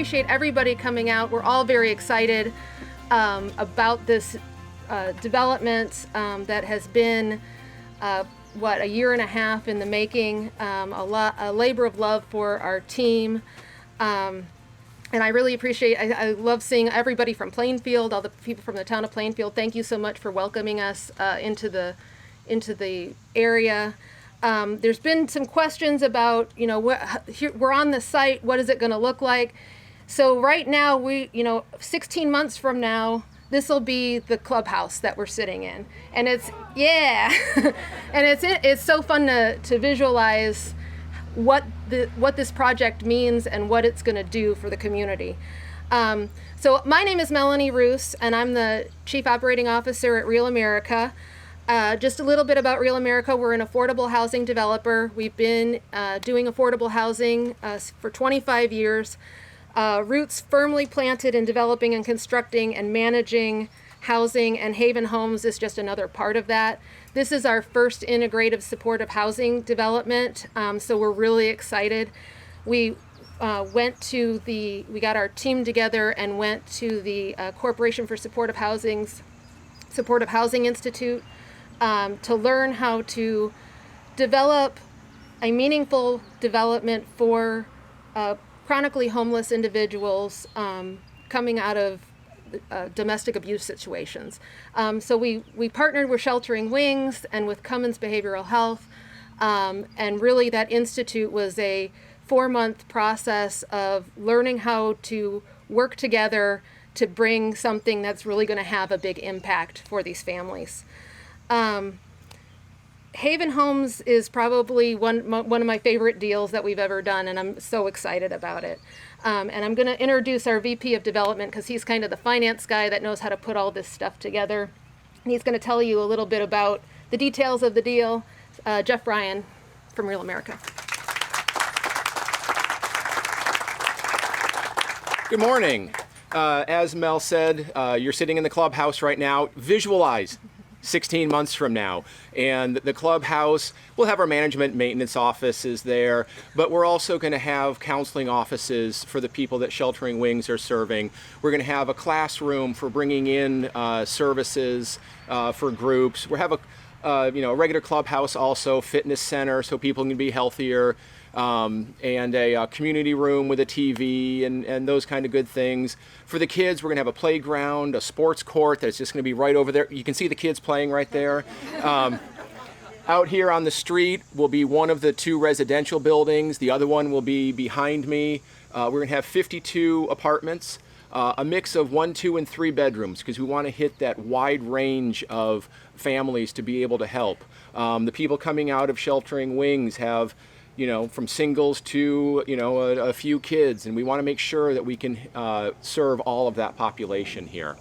appreciate everybody coming out. We're all very excited about this development that has been a year and a half in the making, a labor of love for our team. And I really appreciate, I love seeing everybody from Plainfield, all the people from the town of Plainfield. Thank you so much for welcoming us into the area. There's been some questions about, we're on the site, what is it going to look like? So right now, 16 months from now, this will be the clubhouse that we're sitting in. And it's so fun to visualize what this project means and what it's going to do for the community. So my name is Melanie Roos, and I'm the Chief Operating Officer at Real America. Just a little bit about Real America. We're an affordable housing developer. We've been doing affordable housing for 25 years. Roots firmly planted in developing and constructing and managing housing, and Haven Homes is just another part of that. This is our first integrative supportive housing development, so we're really excited. We got our team together and went to the Corporation for Supportive Housing Institute to learn how to develop a meaningful development for chronically homeless individuals coming out of domestic abuse situations. So we partnered with Sheltering Wings and with Cummins Behavioral Health, and really that institute was a 4-month process of learning how to work together to bring something that's really going to have a big impact for these families. Haven Homes is probably one of my favorite deals that we've ever done, and I'm so excited about it. And I'm going to introduce our VP of Development because he's kind of the finance guy that knows how to put all this stuff together. And he's going to tell you a little bit about the details of the deal. Jeff Bryan from Real America. Good morning. As Mel said, you're sitting in the clubhouse right now. Visualize 16 months from now. And the clubhouse, we'll have our management maintenance offices there, but we're also going to have counseling offices for the people that Sheltering Wings are serving. We're going to have a classroom for bringing in services for groups. We'll have a regular clubhouse also, fitness center so people can be healthier. And a community room with a TV and those kind of good things. For the kids, we're going to have a playground, a sports court that's just going to be right over there. You can see the kids playing right there. Out here on the street will be one of the 2 residential buildings. The other one will be behind me. We're going to have 52 apartments, a mix of 1, 2, and 3 bedrooms because we want to hit that wide range of families to be able to help. The people coming out of Sheltering Wings have from singles to, a few kids, and we want to make sure that we can serve all of that population here.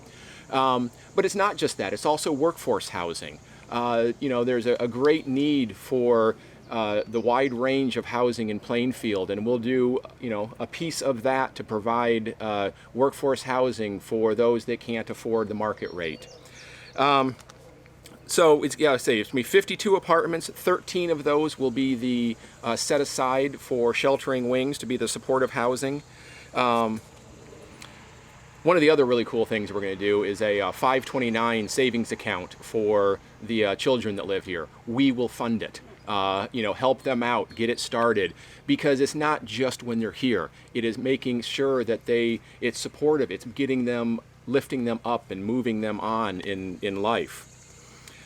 But it's not just that, it's also workforce housing. There's a great need for the wide range of housing in Plainfield, and we'll do, a piece of that to provide workforce housing for those that can't afford the market rate. So it's going to be 52 apartments. 13 of those will be the set aside for Sheltering Wings to be the supportive housing. One of the other really cool things we're going to do is a 529 savings account for the children that live here. We will fund it. Help them out, get it started, because it's not just when they're here. It is making sure that it's supportive. It's getting them, lifting them up and moving them on in life.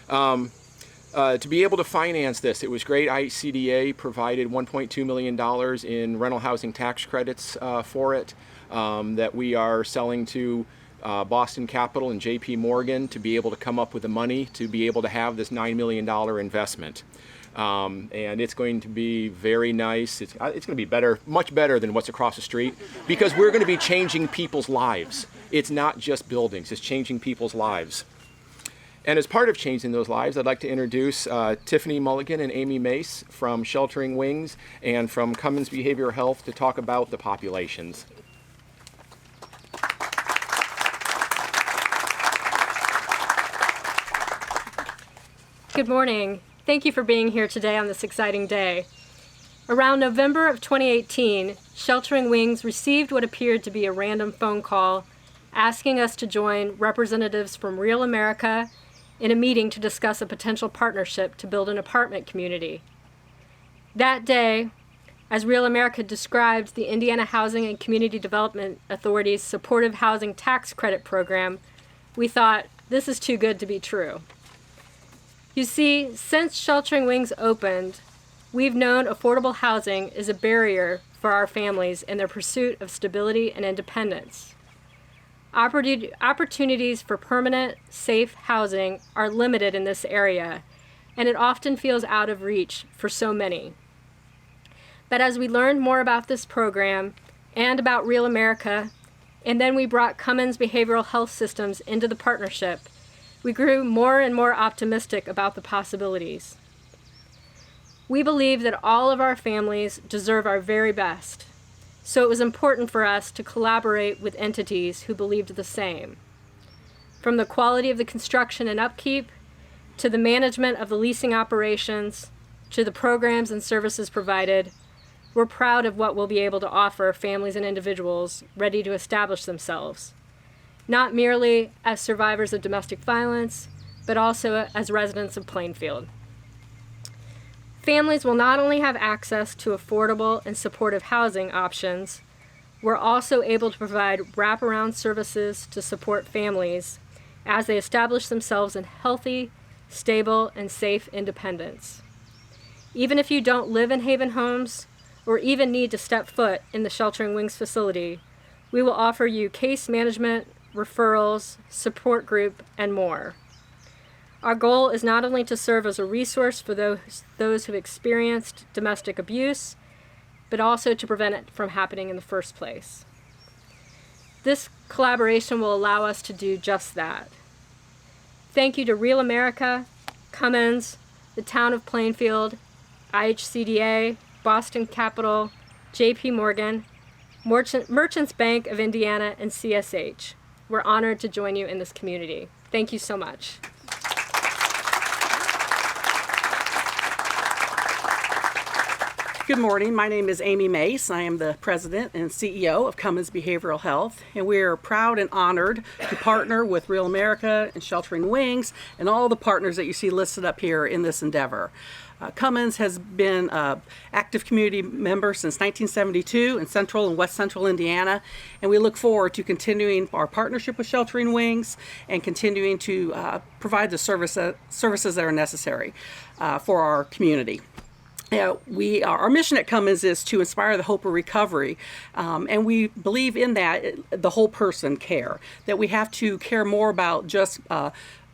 To be able to finance this, it was great. ICDA provided $1.2 million in rental housing tax credits for it that we are selling to Boston Capital and JP Morgan to be able to come up with the money to be able to have this $9 million investment. And it's going to be very nice. It's going to be better, much better than what's across the street, because we're going to be changing people's lives. It's not just buildings, it's changing people's lives. And as part of changing those lives, I'd like to introduce Tiffany Mulligan and Amy Mace from Sheltering Wings and from Cummins Behavioral Health to talk about the populations. Good morning. Thank you for being here today on this exciting day. Around November of 2018, Sheltering Wings received what appeared to be a random phone call asking us to join representatives from Real America in a meeting to discuss a potential partnership to build an apartment community. That day, as Real America described the Indiana Housing and Community Development Authority's Supportive Housing Tax Credit Program, we thought, this is too good to be true. You see, since Sheltering Wings opened, we've known affordable housing is a barrier for our families in their pursuit of stability and independence. Opportunities for permanent, safe housing are limited in this area, and it often feels out of reach for so many. But as we learned more about this program and about Real America, and then we brought Cummins Behavioral Health Systems into the partnership, we grew more and more optimistic about the possibilities. We believe that all of our families deserve our very best, so it was important for us to collaborate with entities who believed the same. From the quality of the construction and upkeep, to the management of the leasing operations, to the programs and services provided, we're proud of what we'll be able to offer families and individuals ready to establish themselves, not merely as survivors of domestic violence, but also as residents of Plainfield. Families will not only have access to affordable and supportive housing options, we're also able to provide wraparound services to support families as they establish themselves in healthy, stable, and safe independence. Even if you don't live in Haven Homes, or even need to step foot in the Sheltering Wings facility, we will offer you case management, referrals, support group, and more. Our goal is not only to serve as a resource for those who've experienced domestic abuse, but also to prevent it from happening in the first place. This collaboration will allow us to do just that. Thank you to Real America, Cummins, the Town of Plainfield, IHCDA, Boston Capital, J.P. Morgan, Merchants Bank of Indiana, and CSH. We're honored to join you in this community. Thank you so much. Good morning. My name is Amy Mace. I am the president and CEO of Cummins Behavioral Health, and we are proud and honored to partner with Real America and Sheltering Wings and all the partners that you see listed up here in this endeavor. Cummins has been an active community member since 1972 in Central and West Central Indiana, and we look forward to continuing our partnership with Sheltering Wings and continuing to provide the services that are necessary for our community. Our mission at Cummins is to inspire the hope of recovery, and we believe in that, the whole person care, that we have to care more about just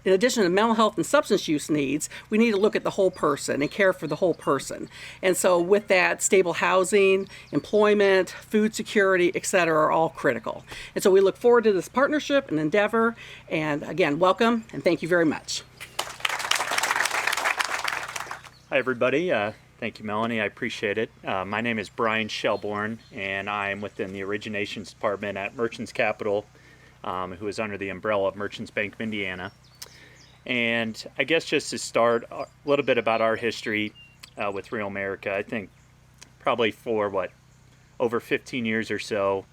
in addition to mental health and substance use needs, we need to look at the whole person and care for the whole person. And so with that, stable housing, employment, food security, et cetera, are all critical. And so we look forward to this partnership and endeavor. And again, welcome and thank you very much. Hi, everybody. Thank you, Melanie. I appreciate it. My name is Brian Shelbourne, and I am within the Originations Department at Merchants Capital, who is under the umbrella of Merchants Bank of Indiana. And I guess just to start, a little bit about our history with Real America. I think probably for, over 15 years or so,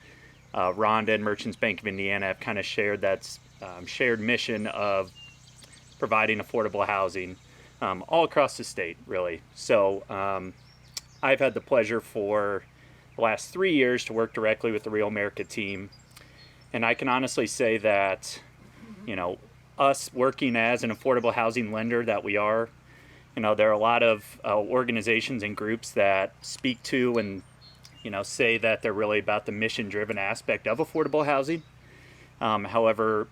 Rhonda and Merchants Bank of Indiana have kind of shared that shared mission of providing affordable housing all across the state, really. So I've had the pleasure for the last 3 years to work directly with the Real America team. And I can honestly say that, us working as an affordable housing lender that we are, there are a lot of organizations and groups that speak to and, say that they're really about the mission-driven aspect of affordable housing. However,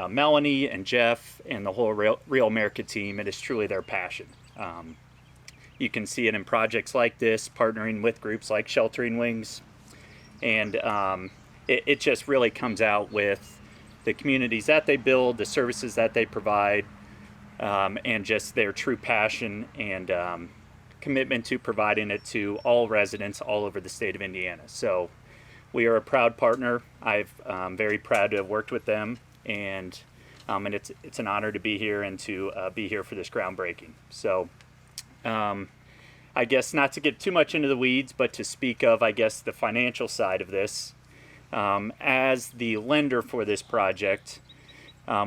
Melanie and Jeff and the whole Real America team, it is truly their passion. You can see it in projects like this, partnering with groups like Sheltering Wings, and it just really comes out with the communities that they build, the services that they provide, and just their true passion and commitment to providing it to all residents all over the state of Indiana. So we are a proud partner. I'm very proud to have worked with them, and it's an honor to be here and to be here for this groundbreaking. So I guess not to get too much into the weeds, but to speak of, I guess, the financial side of this. As the lender for this project,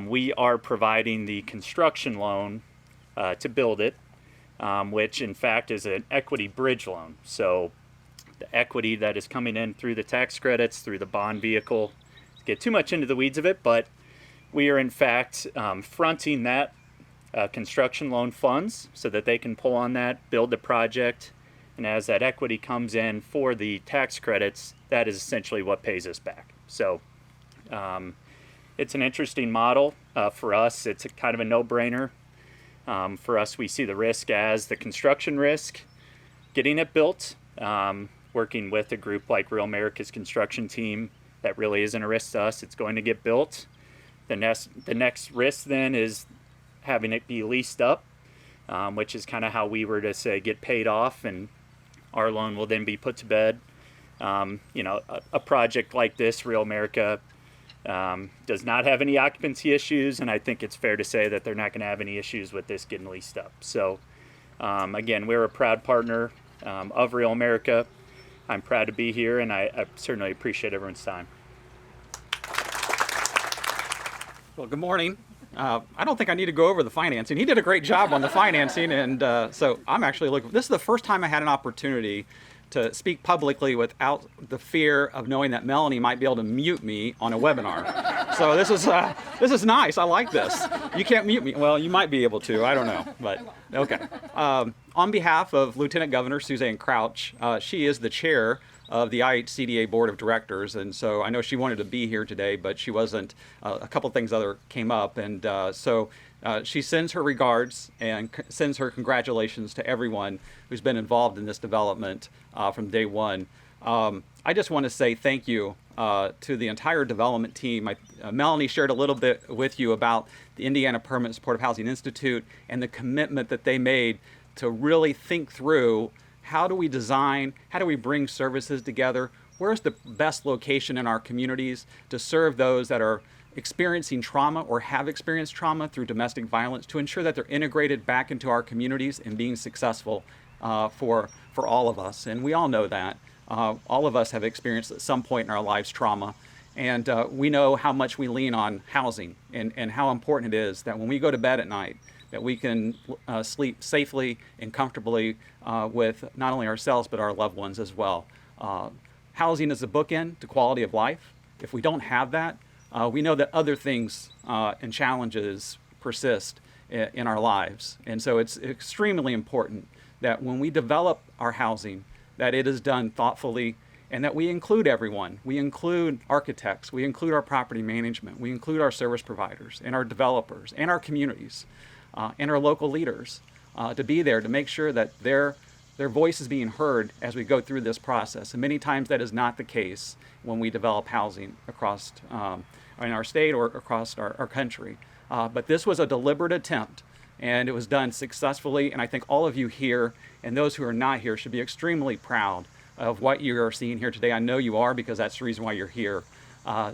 we are providing the construction loan to build it, which in fact is an equity bridge loan. So the equity that is coming in through the tax credits, through the bond vehicle, to get too much into the weeds of it, but we are in fact fronting that construction loan funds so that they can pull on that, build the project, and as that equity comes in for the tax credits, that is essentially what pays us back. So it's an interesting model for us. It's a kind of a no-brainer. For us, we see the risk as the construction risk, getting it built, working with a group like Real America's construction team. That really isn't a risk to us. It's going to get built. The next risk then is having it be leased up, which is kind of how we were to say get paid off, and our loan will then be put to bed. A project like this, Real America, does not have any occupancy issues, and I think it's fair to say that they're not going to have any issues with this getting leased up. So again, we're a proud partner of Real America. I'm proud to be here, and I certainly appreciate everyone's time. Well, good morning. I don't think I need to go over the financing. He did a great job on the financing, and so I'm actually looking. This is the first time I had an opportunity to speak publicly without the fear of knowing that Melanie might be able to mute me on a webinar. So this is nice. I like this. You can't mute me. Well, you might be able to. I don't know, but okay. On behalf of Lieutenant Governor Suzanne Crouch, she is the chair of the IHCDA Board of Directors, and so I know she wanted to be here today, but she wasn't. A couple things other came up, and so she sends her regards and sends her congratulations to everyone who's been involved in this development from day one. I just want to say thank you to the entire development team. Melanie shared a little bit with you about the Indiana Permanent Supportive Housing Institute and the commitment that they made to really think through how do we design, how do we bring services together, where's the best location in our communities to serve those that are experiencing trauma or have experienced trauma through domestic violence, to ensure that they're integrated back into our communities and being successful for all of us. And we all know that. All of us have experienced at some point in our lives trauma. And we know how much we lean on housing and how important it is that when we go to bed at night, that we can sleep safely and comfortably with not only ourselves but our loved ones as well. Housing is a bookend to quality of life. If we don't have that, we know that other things and challenges persist in our lives. And so it's extremely important that when we develop our housing, that it is done thoughtfully and that we include everyone. We include architects, we include our property management, we include our service providers and our developers and our communities and our local leaders to be there to make sure that their voice is being heard as we go through this process. And many times that is not the case when we develop housing across in our state or across our country. But this was a deliberate attempt, and it was done successfully. And I think all of you here and those who are not here should be extremely proud of what you are seeing here today. I know you are, because that's the reason why you're here.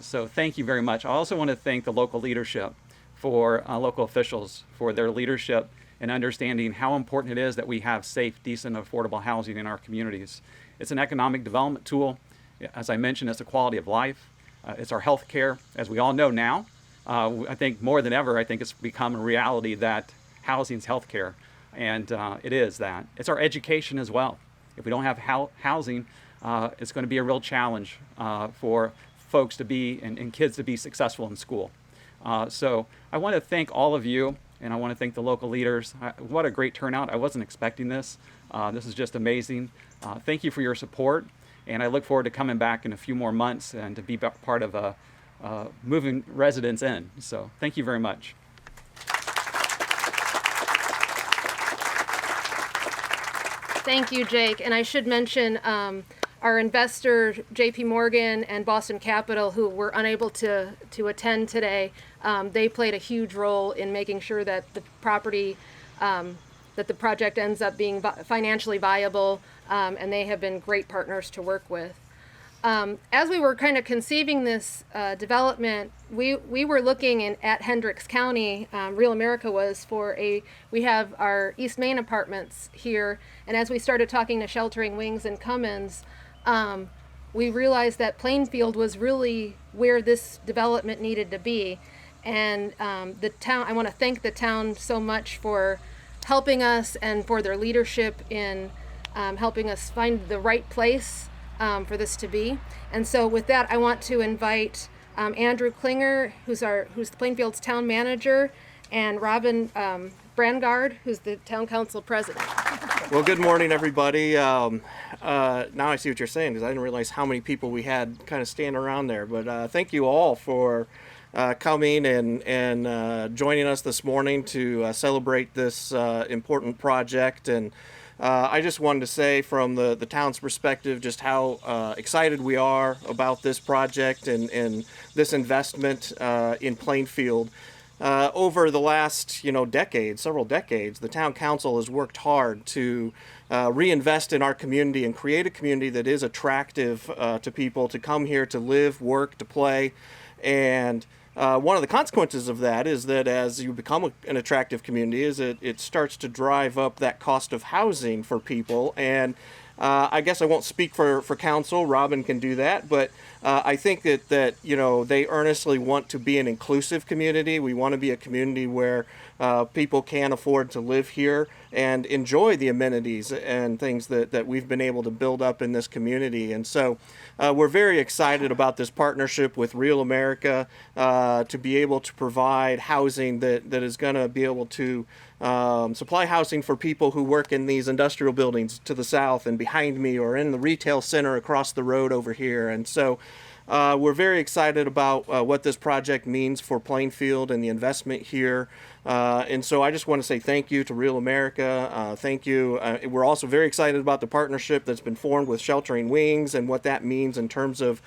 So thank you very much. I also want to thank the local leadership for local officials for their leadership and understanding how important it is that we have safe, decent, affordable housing in our communities. It's an economic development tool. As I mentioned, it's a quality of life. It's our health care. As we all know now, I think more than ever, I think it's become a reality that housing is health care, and it is that. It's our education as well. If we don't have housing, it's going to be a real challenge for folks to be and kids to be successful in school. So I want to thank all of you, and I want to thank the local leaders. What a great turnout. I wasn't expecting this. This is just amazing. Thank you for your support, and I look forward to coming back in a few more months and to be part of moving residents in. So thank you very much. Thank you, Jake. And I should mention our investor, JP Morgan and Boston Capital, who were unable to attend today. They played a huge role in making sure that the property, that the project ends up being financially viable, and they have been great partners to work with. as we were kind of conceiving this development, we were looking at Hendricks County. Real America was we have our East Main apartments here, and as we started talking to Sheltering Wings and Cummins, we realized that Plainfield was really where this development needed to be. And the town, I want to thank the town so much for helping us and for their leadership in helping us find the right place for this to be. And so with that, I want to invite Andrew Klinger, who's the Plainfield's town manager, and Robin Brangard, who's the town council president. Well, good morning, everybody. Now I see what you're saying, because I didn't realize how many people we had kind of standing around there. But thank you all for coming and joining us this morning to celebrate this important project. And I just wanted to say from the town's perspective just how excited we are about this project and this investment in Plainfield. Over the last, several decades, the town council has worked hard to reinvest in our community and create a community that is attractive to people to come here to live, work, to play. And one of the consequences of that is that as you become an attractive community, is it starts to drive up that cost of housing for people. And I guess I won't speak for council. Robin can do that, but I think that they earnestly want to be an inclusive community. We want to be a community where people can afford to live here and enjoy the amenities and things that we've been able to build up in this community. And so we're very excited about this partnership with Real America to be able to provide housing that is going to be able to supply housing for people who work in these industrial buildings to the south and behind me, or in the retail center across the road over here. And so we're very excited about what this project means for Plainfield and the investment here. And so I just want to say thank you to Real America. Thank you. We're also very excited about the partnership that's been formed with Sheltering Wings and what that means in terms of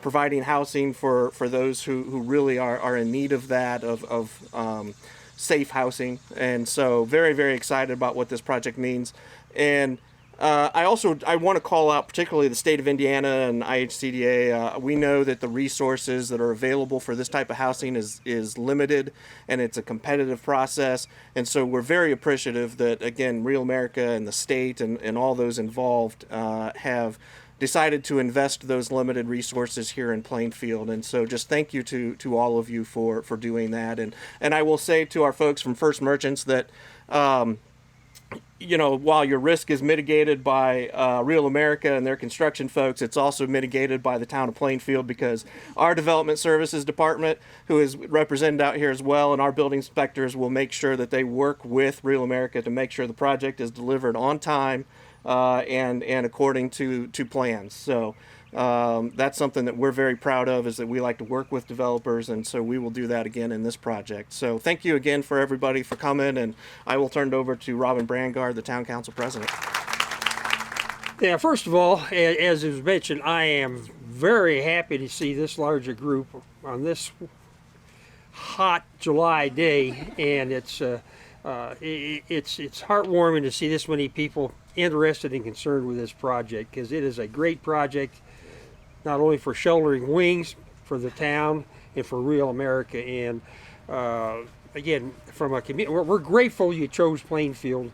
providing housing for those who really are in need of that, of safe housing. And so very, very excited about what this project means. And I want to call out particularly the state of Indiana and IHCDA. We know that the resources that are available for this type of housing is limited, and it's a competitive process. And so we're very appreciative that, again, Real America and the state and all those involved have decided to invest those limited resources here in Plainfield. And so just thank you to all of you for doing that. And I will say to our folks from First Merchants that while your risk is mitigated by Real America and their construction folks, it's also mitigated by the town of Plainfield, because our development services department, who is represented out here as well, and our building inspectors will make sure that they work with Real America to make sure the project is delivered on time and according to plans. So that's something that we're very proud of, is that we like to work with developers, and so we will do that again in this project. So thank you again for everybody for coming, and I will turn it over to Robin Brangard, the town council president. Yeah, first of all, as was mentioned, I am very happy to see this larger group on this hot July day, and it's heartwarming to see this many people interested and concerned with this project, because it is a great project, not only for Sheltering Wings, for the town, and for Real America. And again, from a community, we're grateful you chose Plainfield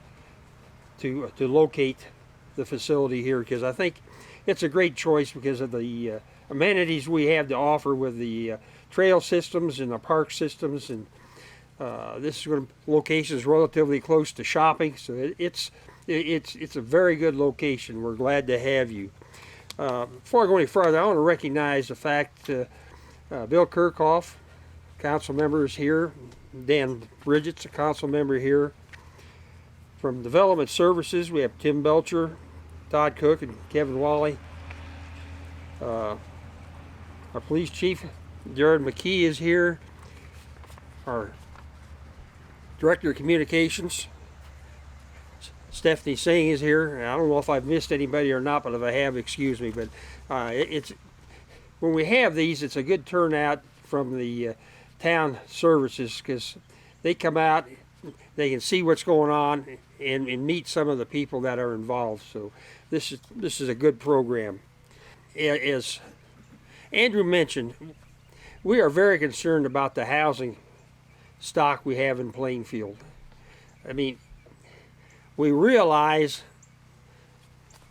to locate the facility here, because I think it's a great choice because of the amenities we have to offer with the trail systems and the park systems. And this location is relatively close to shopping, so it's a very good location. We're glad to have you. Before I go any further, I want to recognize the fact Bill Kirchhoff, council member, is here. Dan Bridget's a council member here. From Development Services, we have Tim Belcher, Todd Cook, and Kevin Wally. Our police chief, Jared McKee, is here. Our director of communications, Stephanie Singh, is here. I don't know if I've missed anybody or not, but if I have, excuse me. But it's when we have these, it's a good turnout from the town services, because they come out, they can see what's going on, and meet some of the people that are involved. So this is a good program. as Andrew mentioned, we are very concerned about the housing stock we have in Plainfield. I mean, we realize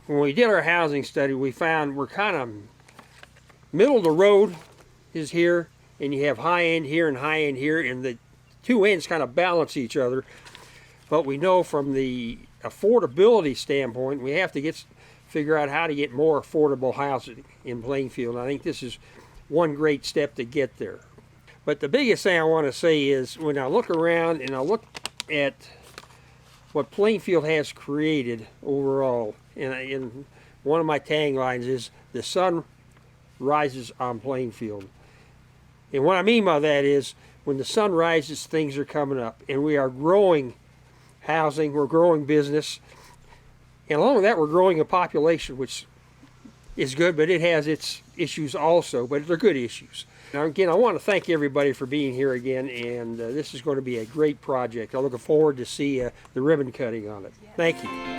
when we did our housing study, we found we're kind of middle of the road is here, and you have high end here and high end here, and the two ends kind of balance each other. But we know from the affordability standpoint, we have to figure out how to get more affordable housing in Plainfield. And I think this is one great step to get there. But the biggest thing I want to say is when I look around and I look at what Plainfield has created overall, and one of my taglines is the sun rises on Plainfield. And what I mean by that is when the sun rises, things are coming up, and we are growing housing, we're growing business, and along with that we're growing a population, which is good, but it has its issues also, but they're good issues. Now again, I want to thank everybody for being here again, and this is going to be a great project. I'm looking forward to see the ribbon cutting on it. Thank you.